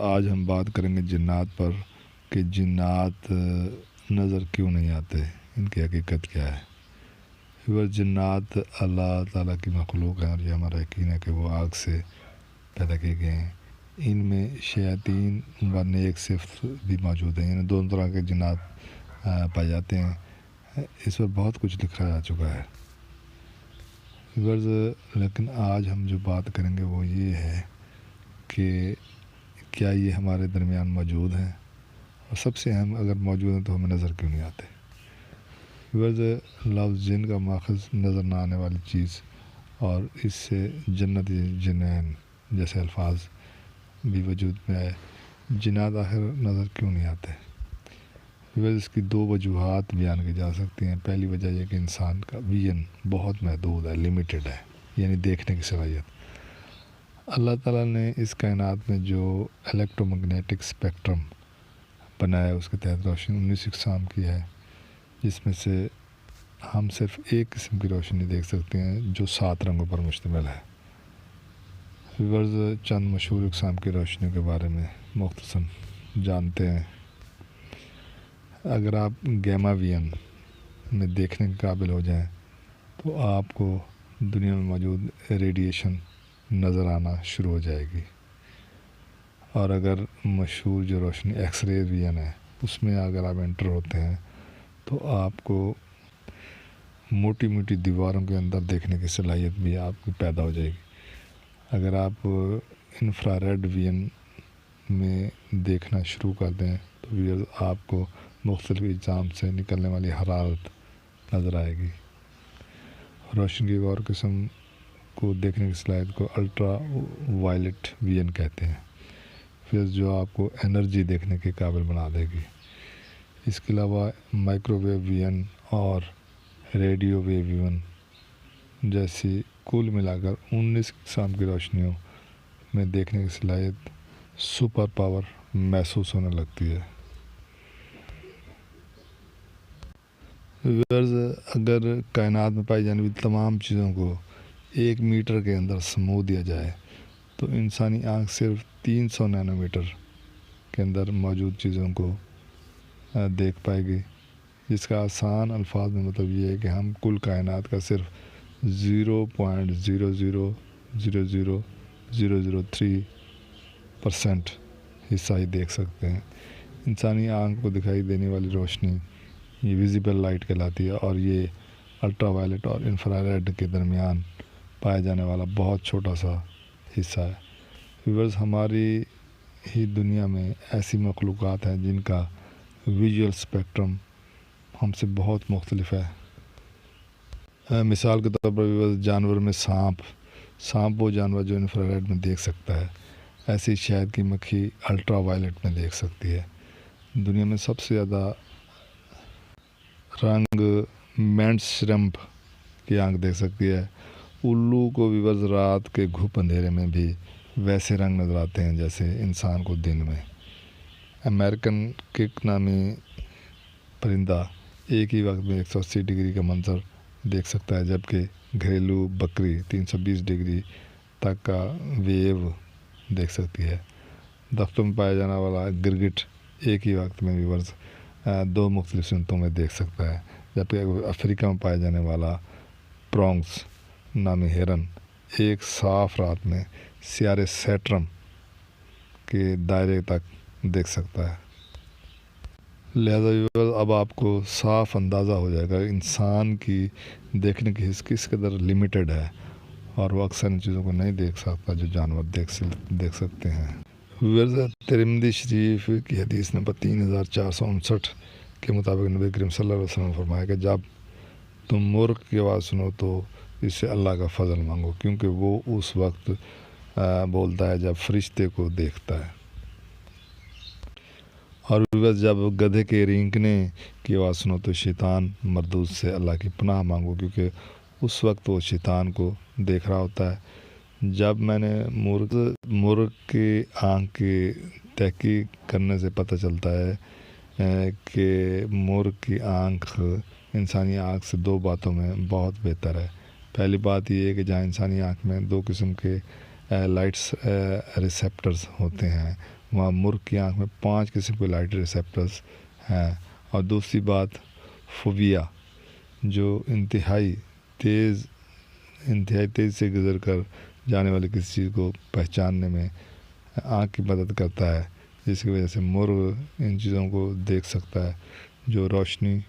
آج ہم بات کریں گے جنات پر کہ جنات نظر کیوں نہیں آتے، ان کی حقیقت کیا ہے۔ جنات اللہ تعالیٰ کی مخلوق ہیں اور یہ ہمارا یقین ہے کہ وہ آگ سے پیدا کیے گئے ہیں۔ ان میں شیاطین و نیک صفت بھی موجود ہیں، یعنی دونوں طرح کے جنات پائے جاتے ہیں۔ اس پر بہت کچھ لکھا جا چکا ہے، لیکن آج ہم جو بات کریں گے وہ یہ ہے کہ کیا یہ ہمارے درمیان موجود ہیں، اور سب سے اہم اگر موجود ہیں تو ہمیں نظر کیوں نہیں آتے۔ لفظ جن کا ماخذ نظر نہ آنے والی چیز، اور اس سے جنت جنین جیسے الفاظ بھی وجود میں آئے۔ جنات آخر نظر کیوں نہیں آتے؟ اس کی دو وجوہات بیان کی جا سکتی ہیں۔ پہلی وجہ یہ کہ انسان کا ویژن بہت محدود ہے، لیمیٹڈ ہے، یعنی دیکھنے کی صلاحیت۔ اللہ تعالیٰ نے اس کائنات میں جو الیکٹرو میگنیٹک اسپیکٹرم بنایا اس کے تحت روشنی 19 اقسام کی ہے، جس میں سے ہم صرف ایک قسم کی روشنی دیکھ سکتے ہیں جو 7 رنگوں پر مشتمل ہے۔ چند مشہور اقسام کی روشنیوں کے بارے میں مختصراً جانتے ہیں۔ اگر آپ گیما ویژن میں دیکھنے کے قابل ہو جائیں تو آپ کو دنیا میں موجود ریڈیشن نظر آنا شروع ہو جائے گی، اور اگر مشہور جو روشنی ایکس رے ویژن ہے اس میں اگر آپ انٹر ہوتے ہیں تو آپ کو موٹی موٹی دیواروں کے اندر دیکھنے کی صلاحیت بھی آپ کی پیدا ہو جائے گی۔ اگر آپ انفراریڈ ویژن میں دیکھنا شروع کر دیں تو آپ کو مختلف اجسام سے نکلنے والی حرارت نظر آئے گی۔ روشنی کی ایک اور قسم کو دیکھنے کی صلاحیت کو الٹرا وائلٹ ویژن کہتے ہیں، پھر جو آپ کو انرجی دیکھنے کے قابل بنا دے گی۔ اس کے علاوہ مائکرو ویو ویژن اور ریڈیو ویو ویژن جیسی کل ملا کر 19 اقسام کی روشنیوں میں دیکھنے کی صلاحیت سپر پاور محسوس ہونے لگتی ہے۔ اگر کائنات میں پائی جانے والی تمام چیزوں کو 1 میٹر کے اندر سمو دیا جائے تو انسانی آنکھ صرف 300 نینو میٹر کے اندر موجود چیزوں کو دیکھ پائے گی، جس کا آسان الفاظ میں مطلب یہ ہے کہ ہم کل کائنات کا صرف 0.0000003% حصہ ہی دیکھ سکتے ہیں۔ انسانی آنکھ کو دکھائی دینے والی روشنی یہ ویزیبل لائٹ کہلاتی ہے، اور یہ الٹرا وائلٹ اور انفراریڈ کے درمیان پایا جانے والا بہت چھوٹا سا حصہ ہے۔ ہماری ہی دنیا میں ایسی مخلوقات ہیں جن کا ویژول اسپیکٹرم ہم سے بہت مختلف ہے۔ مثال کے طور پر جانور میں سانپ وہ جانور جو انفراریڈ میں دیکھ سکتا ہے، ایسی شہد کی مکھی الٹرا وائلٹ میں دیکھ سکتی ہے۔ دنیا میں سب سے زیادہ رنگ مینٹ شرمپ کی آنکھ دیکھ سکتی ہے۔ الو کو بھی رات کے گھپ اندھیرے میں بھی ویسے رنگ نظر آتے ہیں جیسے انسان کو دن میں۔ امریکن کک نامی پرندہ ایک ہی وقت میں 180 ڈگری کا منظر دیکھ سکتا ہے، جبکہ گھریلو بکری 320 ڈگری تک کا ویو دیکھ سکتی ہے۔ درختوں میں پایا جانے والا گرگٹ ایک ہی وقت میں بھی 2 مختلف صنفوں میں دیکھ سکتا ہے، جبکہ افریقہ میں پایا جانے والا پرونگس نامی ہرن ایک صاف رات میں سیارے سیٹرن کے دائرے تک دیکھ سکتا ہے۔ لہذا اب آپ کو صاف اندازہ ہو جائے گا انسان کی دیکھنے کی حص کس قدر لیمیٹڈ ہے، اور وہ اکثر ان چیزوں کو نہیں دیکھ سکتا جو جانور دیکھ سکتے ہیں۔ ترمذی شریف کی حدیث نمبر 3459 کے مطابق نبی کریم صلی اللہ علیہ وسلم نے فرمایا کہ جب تم مرغ کی آواز سنو تو اس سے اللہ کا فضل مانگو، کیونکہ وہ اس وقت بولتا ہے جب فرشتے کو دیکھتا ہے۔ اور جب گدھے کے رینکنے کی آواز سنو تو شیطان مردود سے اللہ کی پناہ مانگو، کیونکہ اس وقت وہ شیطان کو دیکھ رہا ہوتا ہے۔ جب میں نے مرغ کی آنکھ کی تحقیق کرنے سے پتہ چلتا ہے کہ مرغ کی آنکھ انسانی آنکھ سے 2 باتوں میں بہت بہتر ہے۔ پہلی بات یہ ہے کہ جہاں انسانی آنکھ میں 2 قسم کے لائٹس ریسیپٹرز ہوتے ہیں، وہاں مرغ کی آنکھ میں 5 قسم کے لائٹ ریسیپٹرز ہیں۔ اور دوسری بات فوبیا، جو انتہائی تیز سے گزر کر جانے والی کسی چیز کو پہچاننے میں آنکھ کی مدد کرتا ہے، جس کی وجہ سے مرغ ان چیزوں کو دیکھ سکتا ہے جو روشنی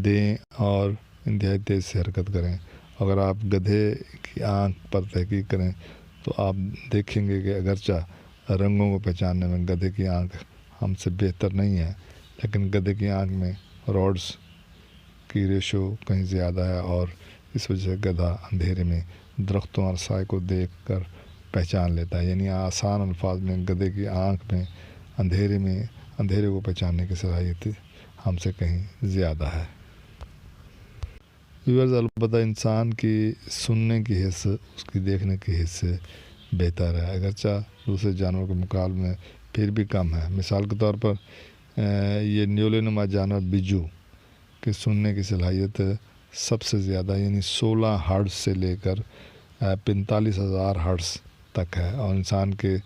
دیں اور انتہائی تیز سے حرکت کریں۔ اگر آپ گدھے کی آنکھ پر تحقیق کریں تو آپ دیکھیں گے کہ اگرچہ رنگوں کو پہچاننے میں گدھے کی آنکھ ہم سے بہتر نہیں ہے، لیکن گدھے کی آنکھ میں روڈز کی ریشو کہیں زیادہ ہے، اور اس وجہ سے گدھا اندھیرے میں درختوں اور سائے کو دیکھ کر پہچان لیتا ہے۔ یعنی آسان الفاظ میں گدھے کی آنکھ میں اندھیرے کو پہچاننے کی صلاحیت ہم سے کہیں زیادہ ہے۔ ویورز، البتہ انسان کی سننے کی حس اس کی دیکھنے کی حس سے بہتر ہے، اگرچہ دوسرے جانوروں کے مقابلے میں پھر بھی کم ہے۔ مثال کے طور پر یہ نیولے نما جانور بجو کی سننے کی صلاحیت سب سے زیادہ یعنی 16 ہرٹز سے لے کر 45,000 ہرٹز تک ہے، اور انسان کے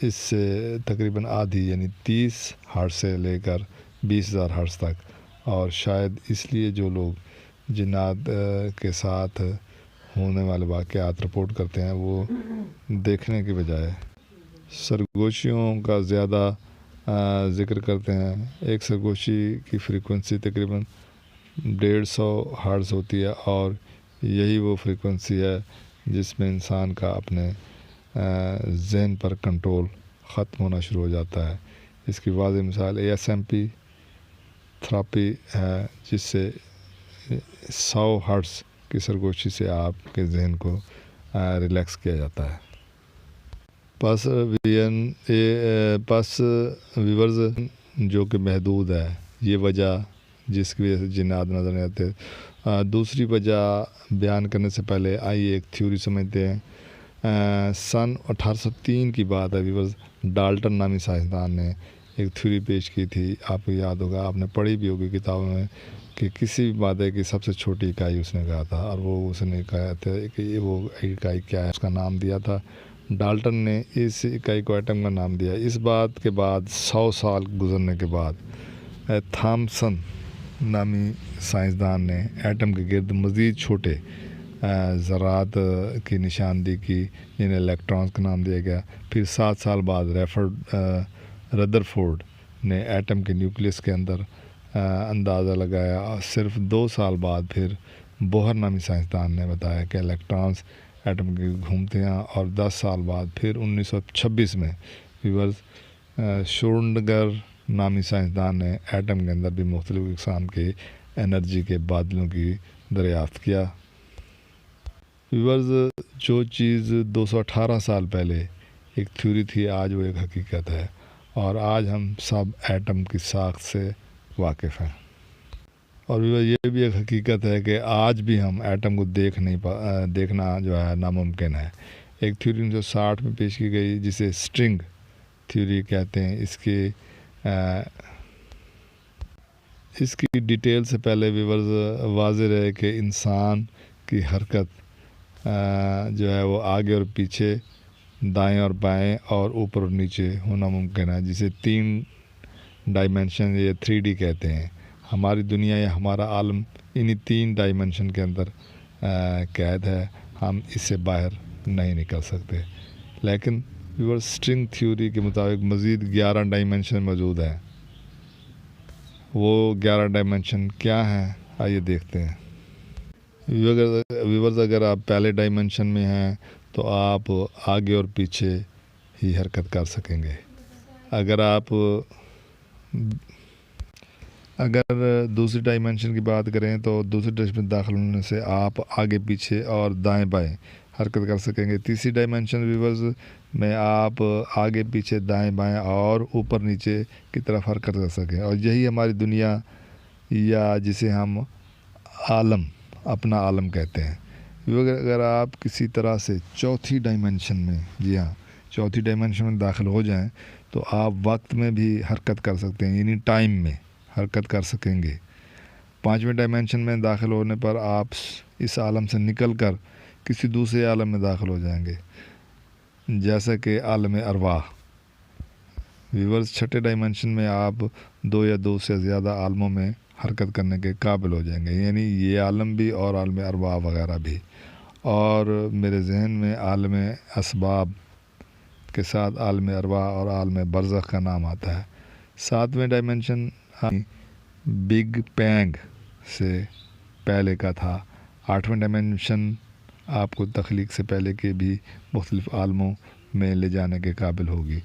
اس سے تقریباً آدھی یعنی 30 ہرٹز سے لے کر 20,000 ہرٹز تک۔ اور شاید اس لیے جو لوگ جنات کے ساتھ ہونے والے واقعات رپورٹ کرتے ہیں وہ دیکھنے کے بجائے سرگوشیوں کا زیادہ ذکر کرتے ہیں۔ ایک سرگوشی کی فریکوینسی تقریباً 150 ہرٹز ہوتی ہے، اور یہی وہ فریکوینسی ہے جس میں انسان کا اپنے ذہن پر کنٹرول ختم ہونا شروع ہو جاتا ہے۔ اس کی واضح مثال ASMP تھراپی ہے، جس سے 100 ہرٹز کی سرگوشی سے آپ کے ذہن کو ریلیکس کیا جاتا ہے۔ پس ویورز جو کہ محدود ہے، یہ وجہ جس کی وجہ سے جنات نظر نہیں آتے۔ دوسری وجہ بیان کرنے سے پہلے آئیے ایک تھیوری سمجھتے ہیں۔ سن 1803 کی بات ہے ویورز، ڈالٹن نامی سائنسدان نے ایک تھیوری پیش کی تھی۔ آپ کو یاد ہوگا، آپ نے پڑھی بھی ہوگی کتابوں میں، کہ کسی بھی مادے کی سب سے چھوٹی اکائی اس نے کہا تھا، اور اس نے کہا تھا کہ وہ اکائی کیا ہے، اس کا نام دیا تھا۔ ڈالٹن نے اس اکائی کو ایٹم کا نام دیا۔ اس بات کے بعد 100 سال گزرنے کے بعد تھامسن نامی سائنسدان نے ایٹم کے گرد مزید چھوٹے ذرات کی نشاندہی کی، جنہیں الیکٹرانز کا نام دیا گیا۔ پھر 7 سال بعد ردرفورڈ نے ایٹم کے نیوکلیس کے اندر اندازہ لگایا، اور صرف 2 سال بعد پھر بوہر نامی سائنسدان نے بتایا کہ الیکٹرانز ایٹم کے گھومتے ہیں، اور 10 سال بعد پھر 1926 میں ویورز شروڈنگر نامی سائنسدان نے ایٹم کے اندر بھی مختلف اقسام کے انرجی کے بادلوں کی دریافت کیا۔ ویورز، جو چیز 218 سال پہلے ایک تھیوری تھی، آج وہ ایک حقیقت ہے، اور آج ہم سب ایٹم کی ساخت سے واقف ہیں۔ اور یہ بھی ایک حقیقت ہے کہ آج بھی ہم ایٹم کو دیکھنا جو ہے ناممکن ہے۔ ایک تھیوری 1960 میں پیش کی گئی جسے سٹرنگ تھیوری کہتے ہیں۔ اس کی ڈیٹیل سے پہلے ویورز واضح رہے کہ انسان کی حرکت جو ہے وہ آگے اور پیچھے، دائیں اور بائیں، اور اوپر اور نیچے ہونا ممکن ہے، جسے 3 ڈائمنشن یا 3D کہتے ہیں۔ ہماری دنیا یا ہمارا عالم انہی 3 ڈائمنشن کے اندر قید ہے، ہم اس سے باہر نہیں نکل سکتے۔ لیکن ویورز، سٹرنگ تھیوری کے مطابق مزید 11 ڈائمنشن موجود ہیں۔ وہ 11 ڈائمنشن کیا ہیں، آئیے دیکھتے ہیں۔ ویورز، اگر آپ پہلے ڈائمنشن میں ہیں تو آپ آگے اور پیچھے ہی حرکت کر سکیں گے۔ اگر دوسری ڈائمنشن کی بات کریں تو دوسری ڈائمنشن میں داخل ہونے سے آپ آگے پیچھے اور دائیں بائیں حرکت کر سکیں گے۔ تیسری ڈائمنشن ویورز میں آپ آگے پیچھے، دائیں بائیں اور اوپر نیچے کی طرف حرکت کر سکیں، اور یہی ہماری دنیا یا جسے ہم اپنا عالم کہتے ہیں۔ اگر آپ کسی طرح سے چوتھی ڈائمنشن میں، جی ہاں، چوتھی ڈائمنشن میں داخل ہو جائیں تو آپ وقت میں بھی حرکت کر سکتے ہیں، یعنی ٹائم میں حرکت کر سکیں گے۔ 5ویں ڈائمنشن میں داخل ہونے پر آپ اس عالم سے نکل کر کسی دوسرے عالم میں داخل ہو جائیں گے، جیسا کہ عالم ارواح۔ ویورز، چھٹے ڈائمنشن میں آپ 2 یا 2 سے زیادہ عالموں میں حرکت کرنے کے قابل ہو جائیں گے، یعنی یہ عالم بھی اور عالم ارواح وغیرہ بھی۔ اور میرے ذہن میں عالم اسباب کے ساتھ عالم ارواح اور عالم برزخ کا نام آتا ہے۔ 7ویں ڈائمنشن بگ بینگ سے پہلے کا تھا۔ 8ویں ڈائمنشن آپ کو تخلیق سے پہلے کے بھی مختلف عالموں میں لے جانے کے قابل ہوگی۔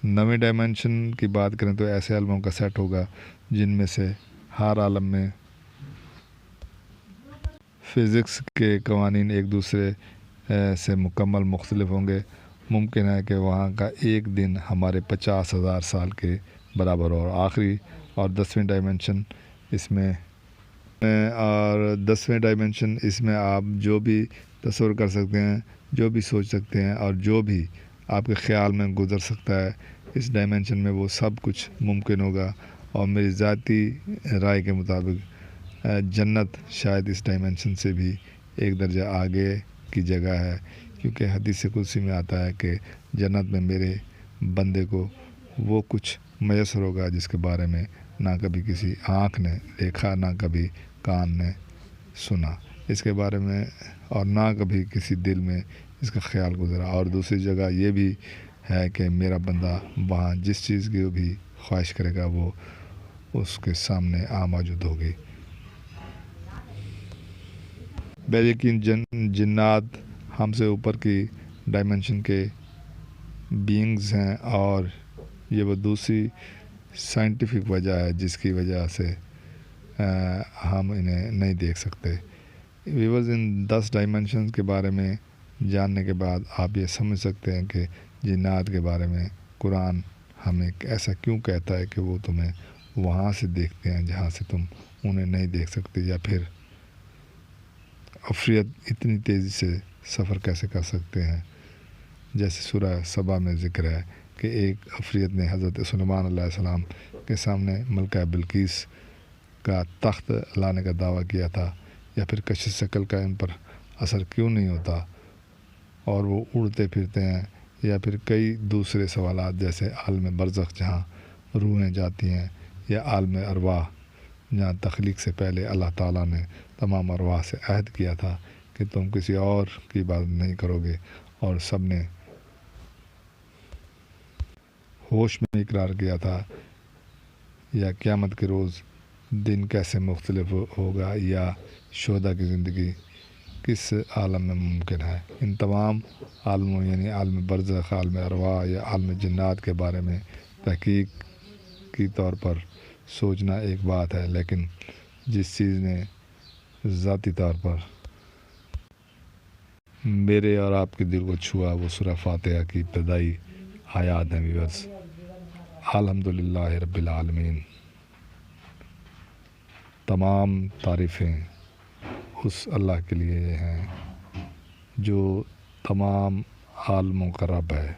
9ویں ڈائمنشن کی بات کریں تو ایسے عالموں کا سیٹ ہوگا جن میں سے ہر عالم میں فزکس کے قوانین ایک دوسرے سے مکمل مختلف ہوں گے۔ ممکن ہے کہ وہاں کا ایک دن ہمارے 50,000 سال کے برابر ہو۔ اور آخری اور 10ویں ڈائمنشن اس میں آپ جو بھی تصور کر سکتے ہیں، جو بھی سوچ سکتے ہیں اور جو بھی آپ کے خیال میں گزر سکتا ہے، اس ڈائمنشن میں وہ سب کچھ ممکن ہوگا۔ اور میری ذاتی رائے کے مطابق جنت شاید اس ڈائمنشن سے بھی ایک درجہ آگے کی جگہ ہے، کیونکہ حدیث قدسی میں آتا ہے کہ جنت میں میرے بندے کو وہ کچھ میسر ہوگا جس کے بارے میں نہ کبھی کسی آنکھ نے دیکھا، نہ کبھی کان نے سنا اس کے بارے میں، اور نہ کبھی کسی دل میں اس کا خیال گزرا۔ اور دوسری جگہ یہ بھی ہے کہ میرا بندہ وہاں جس چیز کی بھی خواہش کرے گا وہ اس کے سامنے موجود ہوگی۔ بیلیکن جنات ہم سے اوپر کی ڈائمنشن کے بینگز ہیں، اور یہ وہ دوسری سائنٹیفک وجہ ہے جس کی وجہ سے ہم انہیں نہیں دیکھ سکتے۔ ویورز، ان 10 ڈائمنشنز کے بارے میں جاننے کے بعد آپ یہ سمجھ سکتے ہیں کہ جنات کے بارے میں قرآن ہمیں ایسا کیوں کہتا ہے کہ وہ تمہیں وہاں سے دیکھتے ہیں جہاں سے تم انہیں نہیں دیکھ سکتے، یا پھر عفریت اتنی تیزی سے سفر کیسے کر سکتے ہیں۔ جیسے سورہ سبا میں ذکر ہے کہ ایک عفریت نے حضرت سلیمان علیہ السلام کے سامنے ملکہ بلقیس کا تخت لانے کا دعویٰ کیا تھا، یا پھر کشش شکل کا ان پر اثر کیوں نہیں ہوتا اور وہ اڑتے پھرتے ہیں، یا پھر کئی دوسرے سوالات جیسے عالم برزخ جہاں روحیں جاتی ہیں، یا عالم ارواح جہاں تخلیق سے پہلے اللہ تعالیٰ نے تمام ارواح سے عہد کیا تھا کہ تم کسی اور کی عبادت نہیں کرو گے، اور سب نے ہوش میں اقرار کیا تھا، یا قیامت کے روز دن کیسے مختلف ہوگا، یا شہداء کی زندگی کس عالم میں ممکن ہے۔ ان تمام عالموں یعنی عالم برزخ، عالم ارواح یا عالم جنات کے بارے میں تحقیق کی طور پر سوچنا ایک بات ہے، لیکن جس چیز نے ذاتی طور پر میرے اور آپ کے دل کو چھوا وہ سورہ فاتحہ کی ابتدائی آیات ہیں۔ ویورز، الحمدللہ رب العالمین، تمام تعریفیں اس اللہ کے لیے ہیں جو تمام عالموں کا رب ہے۔